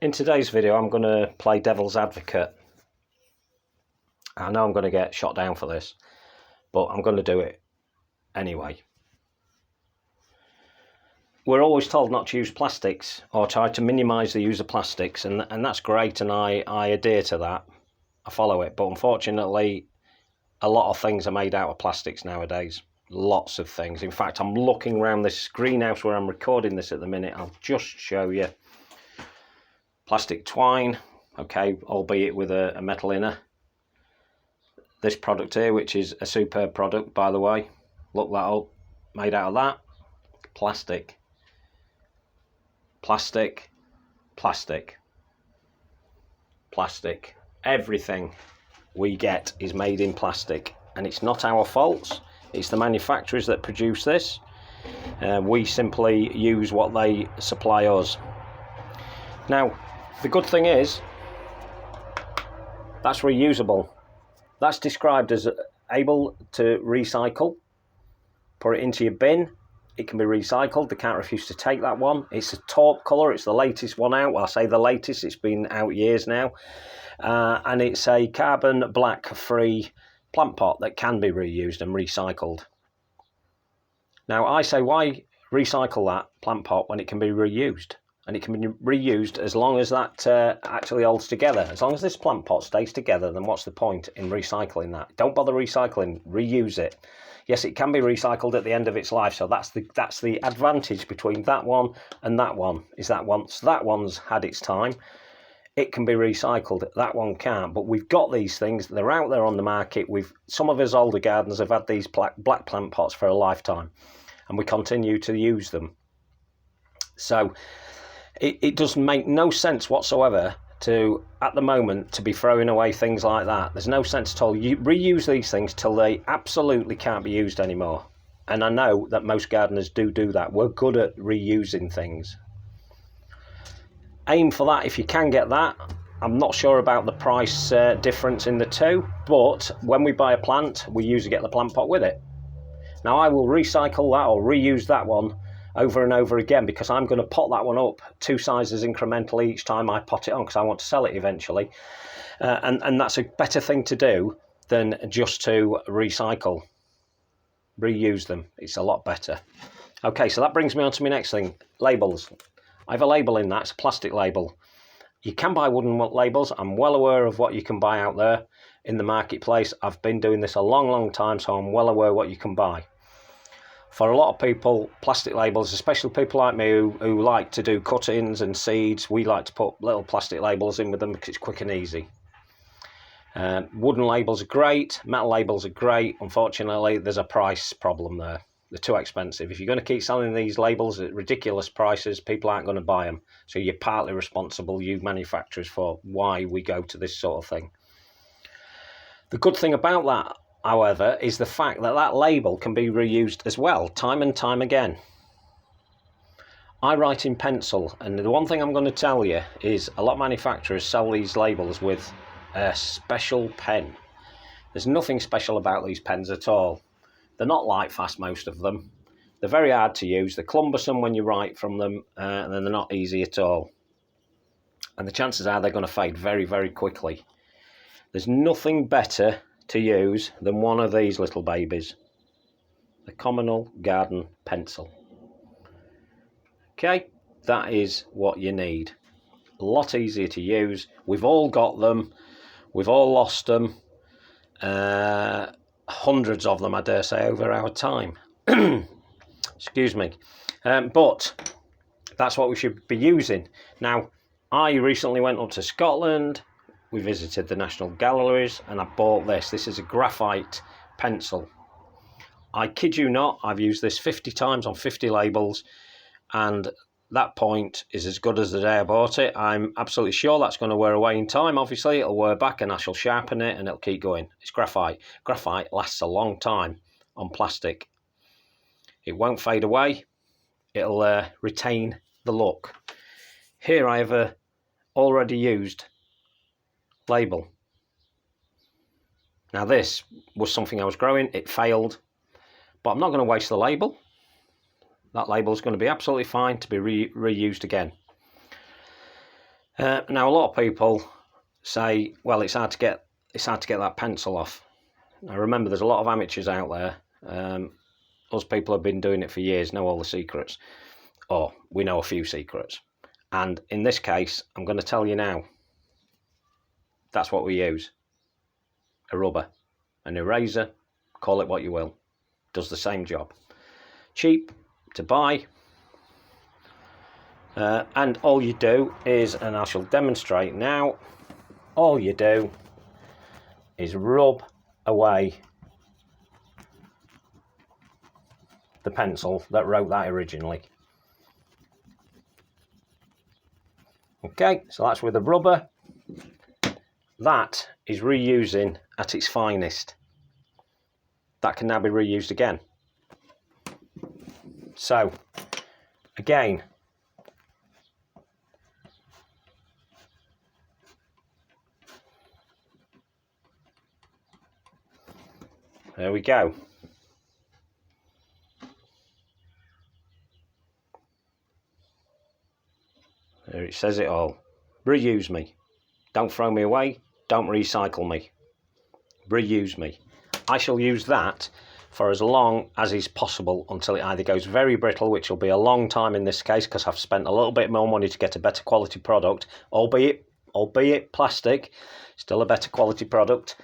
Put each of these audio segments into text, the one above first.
In today's video, I'm going to play devil's advocate. I know I'm going to get shot down for this, but I'm going to do it anyway. We're always told not to use plastics or try to minimise the use of plastics, and that's great, and I adhere to that. I follow it, but unfortunately, a lot of things are made out of plastics nowadays. Lots of things. In fact, I'm looking around this greenhouse where I'm recording this at the minute. I'll just show you. Plastic twine, okay, albeit with a metal inner. This product here, which is a superb product, by the way, look that up, made out of that. Plastic, plastic, plastic, plastic. Everything we get is made in plastic, and it's not our fault. It's the manufacturers that produce this. We simply use what they supply us. Now, the good thing is, that's reusable. That's described as able to recycle. Put it into your bin. It can be recycled. They can't refuse to take that one. It's a taupe colour. It's the latest one out. Well, I say the latest. It's been out years now. And it's a carbon black free plant pot that can be reused and recycled. Now, I say, why recycle that plant pot when it can be reused? And it can be reused as long as that actually holds together. As long as this plant pot stays together, then what's the point in recycling that? Don't bother recycling, reuse it. Yes, it can be recycled at the end of its life, so that's the advantage between that one and that one, is that once that one's had its time, it can be recycled, that one can't. But we've got these things, they're out there on the market. Some of us older gardeners have had these black plant pots for a lifetime, and we continue to use them. So it does make no sense whatsoever to, at the moment, to be throwing away things like that. There's no sense at all. You reuse these things till they absolutely can't be used anymore. And I know that most gardeners do that. We're good at reusing things. Aim for that if you can get that. I'm not sure about the price difference in the two, but when we buy a plant, we usually get the plant pot with it. Now, I will recycle that or reuse that one over and over again, because I'm going to pot that one up 2 sizes incrementally each time I pot it on, because I want to sell it eventually. And that's a better thing to do than just to recycle. Reuse them. It's a lot better. Okay, so that brings me on to my next thing. Labels. I have a label in that. It's a plastic label. You can buy wooden labels. I'm well aware of what you can buy out there in the marketplace. I've been doing this a long time, so I'm well aware what you can buy. For a lot of people, plastic labels, especially people like me who like to do cuttings and seeds, we like to put little plastic labels in with them because it's quick and easy. Wooden labels are great, metal labels are great. Unfortunately, there's a price problem there. They're too expensive. If you're going to keep selling these labels at ridiculous prices, people aren't going to buy them. So you're partly responsible, you manufacturers, for why we go to this sort of thing. The good thing about that, however, is the fact that that label can be reused as well, time and time again. I write in pencil, and the one thing I'm going to tell you is a lot of manufacturers sell these labels with a special pen. There's nothing special about these pens at all. They're not light fast, most of them. They're very hard to use. They're cumbersome when you write from them, and then they're not easy at all. And the chances are they're going to fade very, very quickly. There's nothing better to use than one of these little babies, the Communal Garden Pencil. Okay, that is what you need. A lot easier to use. We've all got them. We've all lost them. Hundreds of them, I dare say, over our time. Excuse me. But that's what we should be using. Now, I recently went up to Scotland. We visited the National Galleries, and I bought this. This is a graphite pencil. I kid you not, I've used this 50 times on 50 labels, and that point is as good as the day I bought it. I'm absolutely sure that's going to wear away in time. Obviously, it'll wear back, and I shall sharpen it, and it'll keep going. It's graphite. Graphite lasts a long time on plastic. It won't fade away. It'll retain the look. Here I have a already used label. Now, this was something I was growing. It failed, but I'm not going to waste the label. That label is going to be absolutely fine to be reused again. Now a lot of people say, well, it's hard to get that pencil off. Now remember, there's a lot of amateurs out there. Us people have been doing it for years, know all the secrets, or we know a few secrets. And in this case, I'm going to tell you now, that's what we use. A rubber, an eraser, call it what you will, does the same job. Cheap to buy, and all you do is, and I shall demonstrate now, all you do is rub away the pencil that wrote that originally. Okay, so that's with a rubber. That is reusing at its finest. That can now be reused again. So, again, there we go. There it says it all. Reuse me. Don't throw me away. Don't recycle me. Reuse me. I shall use that for as long as is possible until it either goes very brittle, which will be a long time in this case because I've spent a little bit more money to get a better quality product, albeit plastic, still a better quality product,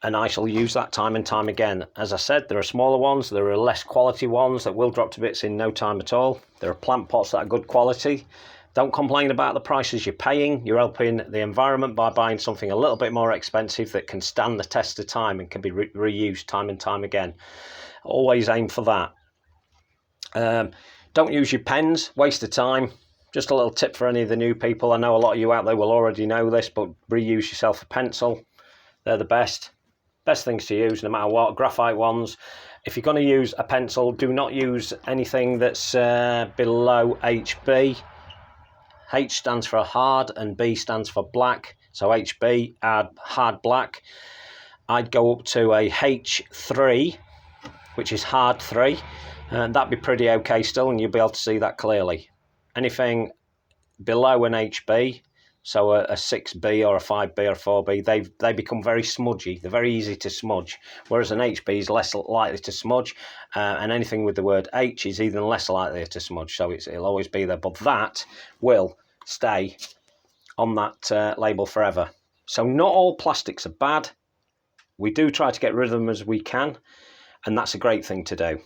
and I shall use that time and time again. As I said, there are smaller ones, there are less quality ones that will drop to bits in no time at all. There are plant pots that are good quality. Don't complain about the prices you're paying. You're helping the environment by buying something a little bit more expensive that can stand the test of time and can be reused time and time again. Always aim for that. Don't use your pens, waste of time. Just a little tip for any of the new people. I know a lot of you out there will already know this, but reuse yourself a pencil. They're the best things to use no matter what. Graphite ones. If you're going to use a pencil, do not use anything that's below HB. H stands for hard and B stands for black. So HB, hard black. I'd go up to a H3, which is hard 3, and that'd be pretty okay still, and you'll be able to see that clearly. Anything below an HB, so a 6B or a 5B or 4B, they become very smudgy. They're very easy to smudge, whereas an HB is less likely to smudge, and anything with the word H is even less likely to smudge, so it'll always be there. But that will stay on that label forever. So not all plastics are bad. We do try to get rid of them as we can, and that's a great thing to do.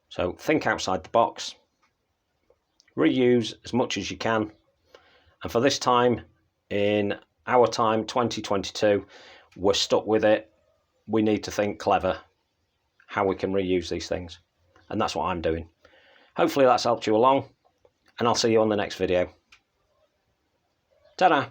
So think outside the box, reuse as much as you can, and for this time, in our time, 2022, we're stuck with it. We need to think clever how we can reuse these things, and that's what I'm doing. Hopefully that's helped you along, and I'll see you on the next video. Ta-da!